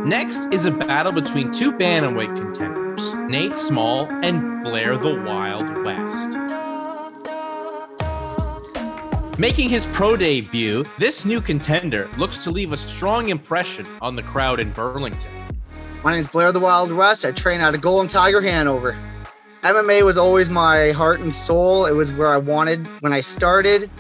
Next is a battle between two bantamweight contenders, Nate Small and Blair the Wild West. Making his pro debut, this new contender looks to leave a strong impression on the crowd in Burlington. My name is Blair the Wild West. I train out of Golden Tiger, Hanover. MMA was always my heart and soul. It was where I wanted when I started,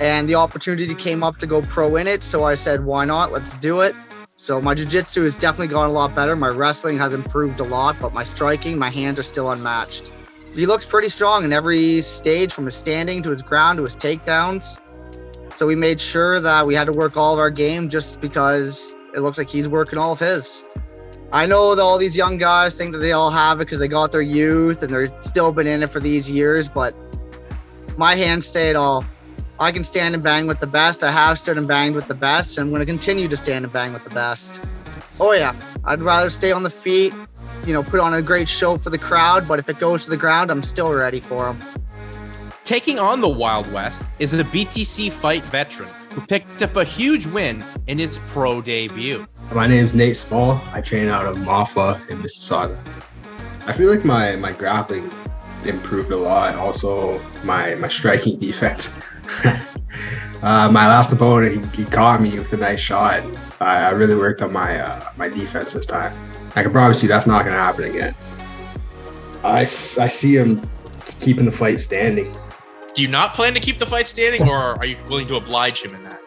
and the opportunity came up to go pro in it. So I said, why not? Let's do it. So my jiu-jitsu has definitely gone a lot better. My wrestling has improved a lot, but my striking, my hands are still unmatched. He looks pretty strong in every stage, from his standing to his ground to his takedowns. So we made sure that we had to work all of our game just because it looks like he's working all of his. I know that all these young guys think that they all have it because they got their youth and they're still been in it for these years, but my hands say it all. I can stand and bang with the best. I have stood and banged with the best, and I'm going to continue to stand and bang with the best. Oh yeah, I'd rather stay on the feet, put on a great show for the crowd, but if it goes to the ground, I'm still ready for them. Taking on the Wild West is a BTC fight veteran who picked up a huge win in his pro debut. My name's Nate Small. I train out of Mafla in Mississauga. I feel like my grappling improved a lot. Also, my striking defense. My last opponent, he caught me with a nice shot. I really worked on my defense this time. I can promise you that's not going to happen again. I see him keeping the fight standing. Do you not plan to keep the fight standing, or are you willing to oblige him in that?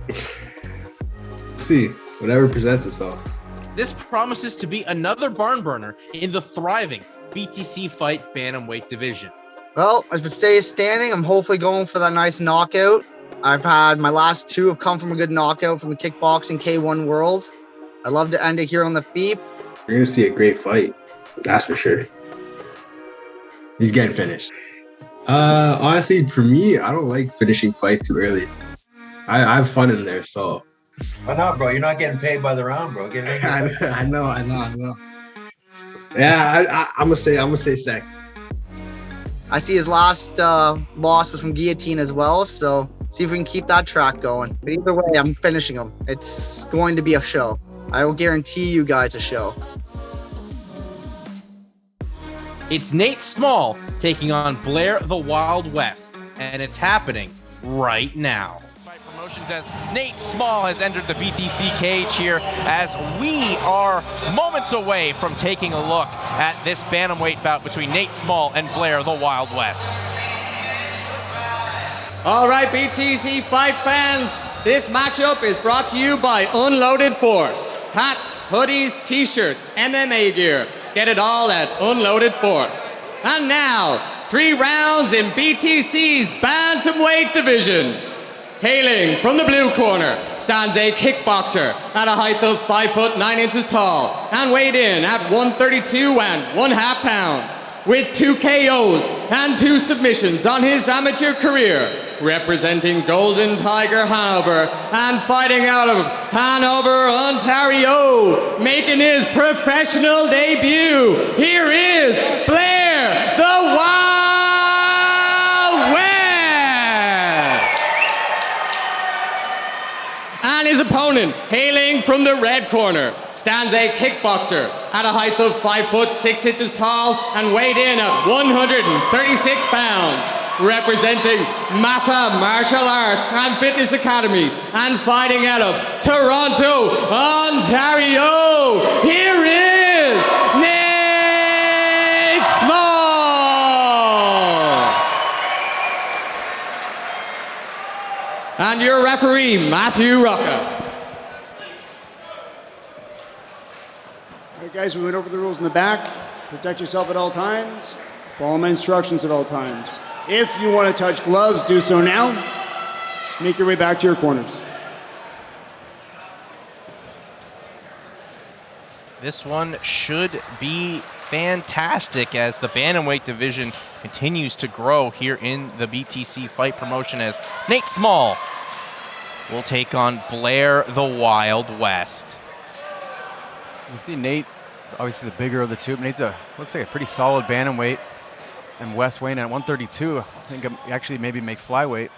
Let's see, whatever presents itself. This promises to be another barn burner in the thriving BTC fight bantamweight division. Well, if it stays standing, I'm hopefully going for that nice knockout. I've had my last two have come from a good knockout from the kickboxing K1 world. I'd love to end it here on the feet. You're going to see a great fight, that's for sure. He's getting finished. Honestly, for me, I don't like finishing fights too early. I have fun in there, so. Why not, bro? You're not getting paid by the round, bro. Get in there. I know. Yeah, I'm gonna say second. I see his last loss was from guillotine as well, so see if we can keep that track going. But either way, I'm finishing him. It's going to be a show. I will guarantee you guys a show. It's Nate Small taking on Blair the Wild West, and it's happening right now. Promotions as Nate Small has entered the BTC cage here, as we are moments away from taking a look at this bantamweight bout between Nate Small and Blair the Wild West. All right, BTC fight fans, this matchup is brought to you by Unloaded Force. Hats, hoodies, t-shirts, MMA gear. Get it all at Unloaded Force. And now, 3 rounds in BTC's bantamweight division. Hailing from the blue corner stands a kickboxer at a height of 5 foot 9 inches tall and weighed in at 132 and 1/2 pounds, with 2 KOs and 2 submissions on his amateur career, representing Golden Tiger Hanover and fighting out of Hanover, Ontario, making his professional debut. Here is Blair the Wild West. And his opponent, hailing from the red corner, stands a kickboxer at a height of 5 foot 6 inches tall and weighed in at 136 pounds, representing MAFA Martial Arts and Fitness Academy and fighting out of Toronto, Ontario. Here is Nate Small. And your referee, Matthew Rocca. All right, guys, we went over the rules in the back. Protect yourself at all times. Follow my instructions at all times. If you want to touch gloves, do so now. Make your way back to your corners. This one should be fantastic as the bantamweight division continues to grow here in the BTC fight promotion, as Nate Small will take on Blair the Wild West. You can see Nate, obviously the bigger of the two. Nate's looks like a pretty solid bantamweight, and West weighing at 132. I think he actually maybe make flyweight.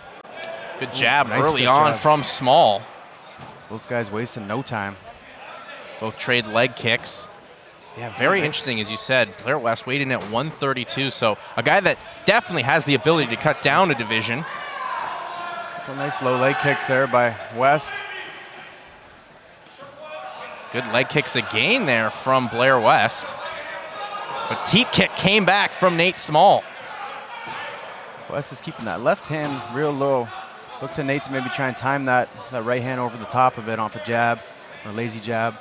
Good jab nice early stick on jab. from Small. Both guys wasting no time. Both trade leg kicks. Yeah, very interesting, as you said. Blair West weighed in at 132, so a guy that definitely has the ability to cut down a division. Some nice low leg kicks there by West. Good leg kicks again there from Blair West. But teep kick came back from Nate Small. West is keeping that left hand real low. Look to Nate to maybe try and time that right hand over the top of it off a jab or lazy jab.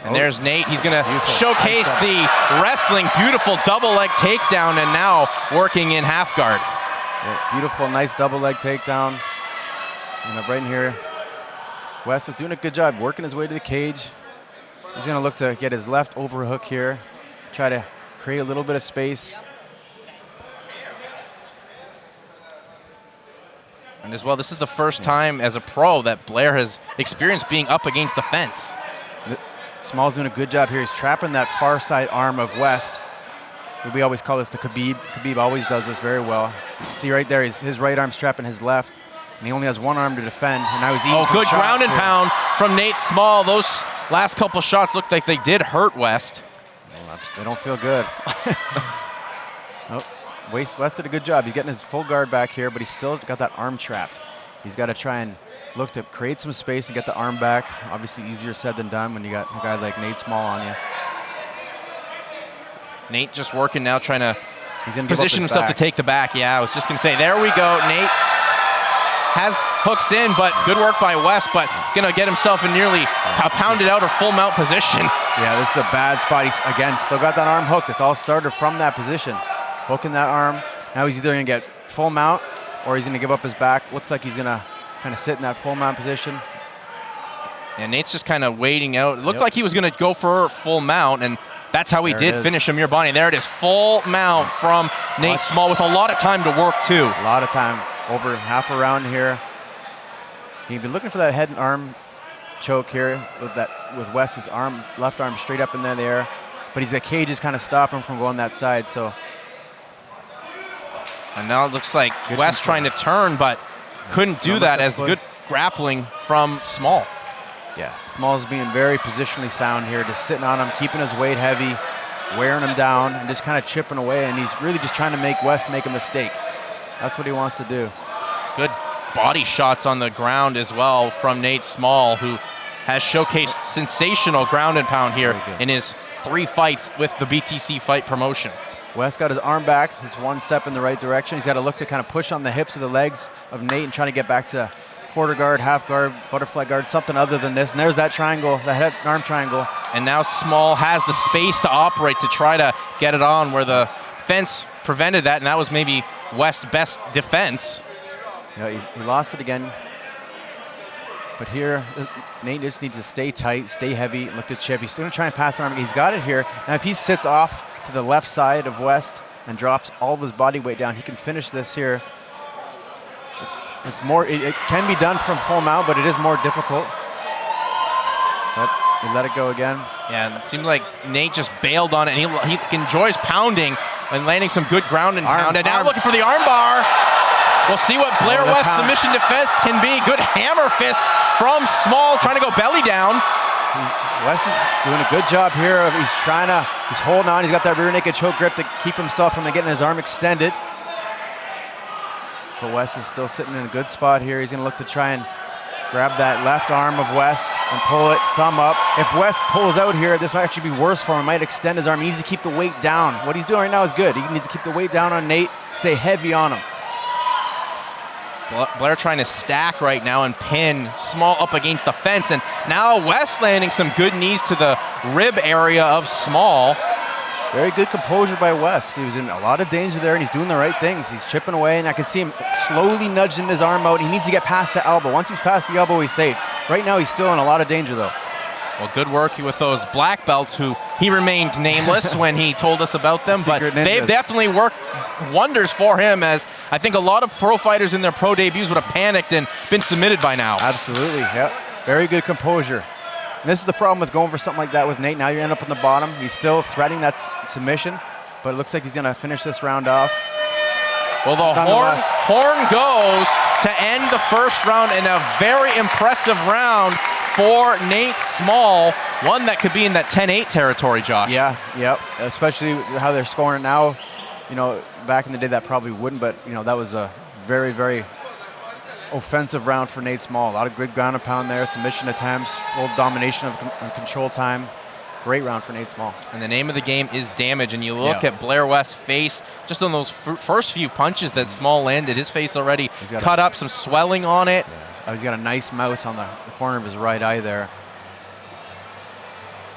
And there's Nate. He's going to showcase the wrestling. Beautiful double leg takedown, and now working in half guard. Yeah, beautiful, nice double leg takedown. And right in here, West is doing a good job working his way to the cage. He's going to look to get his left overhook here, try to create a little bit of space. And as well, this is the first time as a pro that Blair has experienced being up against the fence. Small's doing a good job here. He's trapping that far side arm of West. We always call this the Khabib. Khabib always does this very well. See right there, his right arm's trapping his left, and he only has one arm to defend, and now he's eating some good shots ground and here. pound from Nate Small. Those last couple shots looked like they did hurt West. They don't feel good. West did a good job. He's getting his full guard back here, but he's still got that arm trapped. He's got to try and look to create some space and get the arm back. Obviously easier said than done when you got a guy like Nate Small on you. Nate just working now, trying to He's position himself to take the back. Yeah, I was just going to say, there we go. Nate has hooks in, but good work by West, but going to get himself in nearly a pounded out or full mount position. Yeah, this is a bad spot. He's, again, still got that arm hooked. It's all started from that position. Hooking that arm. Now he's either going to get full mount or he's going to give up his back. Looks like he's going to kind of sit in that full mount position. And Nate's just kind of waiting out. It looked like he was going to go for full mount, and that's how he did finish Amir Bani. There it is, full mount from Nate Small with a lot of time to work too. A lot of time, over half a round here. He'd be looking for that head and arm choke here with West's arm, left arm straight up in the air, but he's got cages kind of stopping him from going that side. So, and now it looks like West trying to turn, but couldn't do that as good grappling from Small. Yeah, Small's being very positionally sound here, just sitting on him, keeping his weight heavy, wearing him down, and just kind of chipping away, and he's really just trying to make West make a mistake. That's what he wants to do. Good body shots on the ground as well from Nate Small, who has showcased sensational ground and pound here in his 3 fights with the BTC fight promotion. West got his arm back. He's one step in the right direction. He's got to look to kind of push on the hips of the legs of Nate and trying to get back to quarter guard, half guard, butterfly guard, something other than this. And there's that triangle, the head and arm triangle. And now Small has the space to operate to try to get it on where the fence prevented that, and that was maybe West's best defense. Yeah, he lost it again. But here, Nate just needs to stay tight, stay heavy, and look to chip. He's going to try and pass the arm. He's got it here. Now, if he sits off to the left side of West and drops all of his body weight down, he can finish this here. It's more. It can be done from full mount, but it is more difficult. But he let it go again. Yeah, it seemed like Nate just bailed on it, and he enjoys pounding and landing some good ground and pound. And now looking for the arm bar. We'll see what Blair West's submission defense can be. Good hammer fists from Small, trying to go belly down. West is doing a good job here. He's holding on. He's got that rear naked choke grip to keep himself from getting his arm extended. But West is still sitting in a good spot here. He's going to look to try and grab that left arm of West and pull it, thumb up. If West pulls out here, this might actually be worse for him. He might extend his arm. He needs to keep the weight down. What he's doing right now is good. He needs to keep the weight down on Nate, stay heavy on him. Blair trying to stack right now and pin Small up against the fence. And now West landing some good knees to the rib area of Small. Very good composure by West. He was in a lot of danger there, and he's doing the right things. He's chipping away, and I can see him slowly nudging his arm out. He needs to get past the elbow. Once he's past the elbow, he's safe. Right now, he's still in a lot of danger, though. Well, good work with those black belts who he remained nameless when he told us about them, but they've definitely worked wonders for him, as I think a lot of pro fighters in their pro debuts would have panicked and been submitted by now. Absolutely, yeah. Very good composure. And this is the problem with going for something like that with Nate. Now you end up on the bottom. He's still threatening that submission, but it looks like he's going to finish this round off. Well, the horn goes to end the first round in a very impressive round for Nate Small. One that could be in that 10-8 territory, Josh. Yeah, yep. Especially how they're scoring it now. You know, back in the day that probably wouldn't, but you know, that was a very, very offensive round for Nate Small. A lot of good ground and pound there, submission attempts, full domination of control time. Great round for Nate Small. And the name of the game is damage. And you look at Blair West's face, just on those first few punches that Small landed, his face already cut up, some swelling on it. Yeah. He's got a nice mouse on the corner of his right eye there.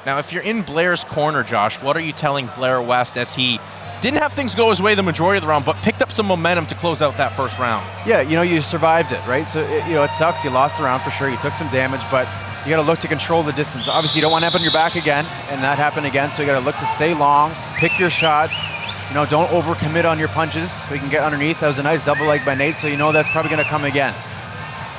Now, if you're in Blair's corner, Josh, what are you telling Blair West as he didn't have things go his way the majority of the round, but picked up some momentum to close out that first round? Yeah, you know, you survived it, right? So, it sucks. You lost the round for sure. You took some damage, but you got to look to control the distance. Obviously, you don't want to happen on your back again, and that happened again, so you got to look to stay long, pick your shots. You know, don't overcommit on your punches so you can get underneath. That was a nice double leg by Nate, so you know that's probably going to come again.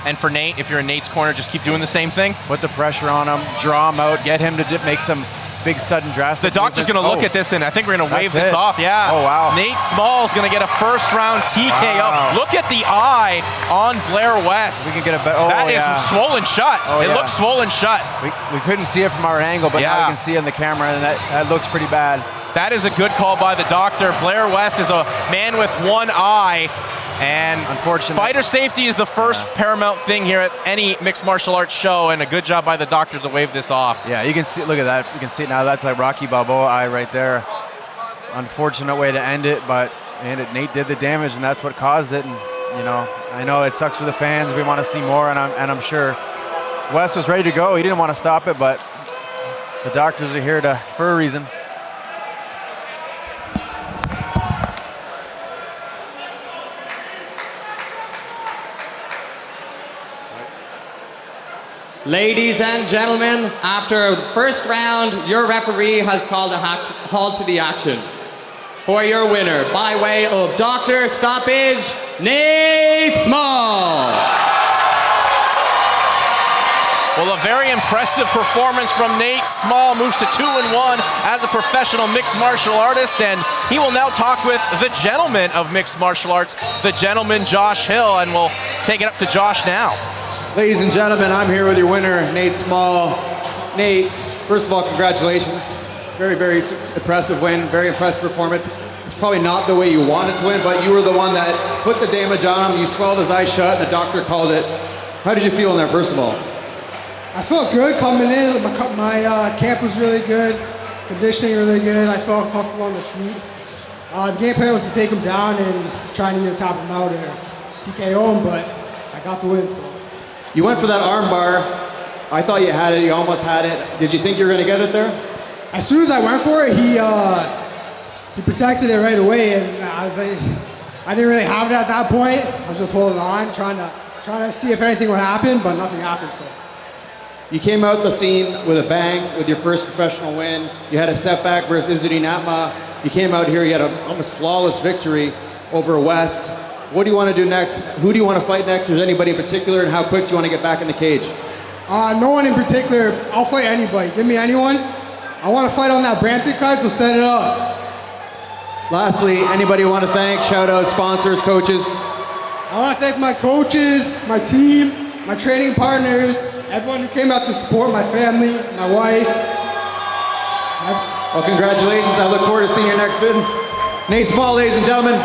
And for Nate, if you're in Nate's corner, just keep doing the same thing. Put the pressure on him, draw him out, get him to make some big, sudden, drastic The doctor's going to look at this, and I think we're going to wave this off. Yeah. Oh, wow. Nate Small's going to get a first-round TKO. Wow. Look at the eye on Blair West. We can get a better. That is swollen shut. It looks swollen shut. We couldn't see it from our angle, but now we can see it on the camera, and that looks pretty bad. That is a good call by the doctor. Blair West is a man with one eye. And unfortunately, fighter safety is the first paramount thing here at any mixed martial arts show, and a good job by the doctor to wave this off. Yeah, you can see, look at that. You can see it now. That's like Rocky Balboa eye right there. Unfortunate way to end it, but Nate did the damage, and that's what caused it. And you know, I know it sucks for the fans. We want to see more, and I'm sure Wes was ready to go. He didn't want to stop it, but the doctors are here for a reason. Ladies and gentlemen, after the first round, your referee has called a halt to the action. For your winner, by way of doctor stoppage, Nate Small. Well, a very impressive performance from Nate Small. Moves to 2-1 as a professional mixed martial artist, and he will now talk with the gentleman of mixed martial arts, the gentleman Josh Hill, and we'll take it up to Josh now. Ladies and gentlemen, I'm here with your winner, Nate Small. Nate, first of all, congratulations. Very, very impressive win, very impressive performance. It's probably not the way you wanted to win, but you were the one that put the damage on him. You swelled his eye shut, and the doctor called it. How did you feel in there, first of all? I felt good coming in. My camp was really good, conditioning really good. I felt comfortable on the feet. The game plan was to take him down and try and either top him out or TKO him, but I got the win. So. You went for that arm bar. I thought you had it. You almost had it. Did you think you were going to get it there? As soon as I went for it, he protected it right away, and I was like, I didn't really have it at that point. I was just holding on, trying to see if anything would happen, but nothing happened. So. You came out the scene with a bang with your first professional win. You had a setback versus Izudin Atma. You came out here, you had an almost flawless victory over West. What do you want to do next? Who do you want to fight next? Is there anybody in particular, and how quick do you want to get back in the cage? No one in particular. I'll fight anybody. Give me anyone. I want to fight on that Brampton card, so set it up. Lastly, anybody you want to thank? Shout out sponsors, coaches. I want to thank my coaches, my team, my training partners, everyone who came out to support my family, my wife. Well, congratulations. I look forward to seeing your next vid. Nate Small, ladies and gentlemen.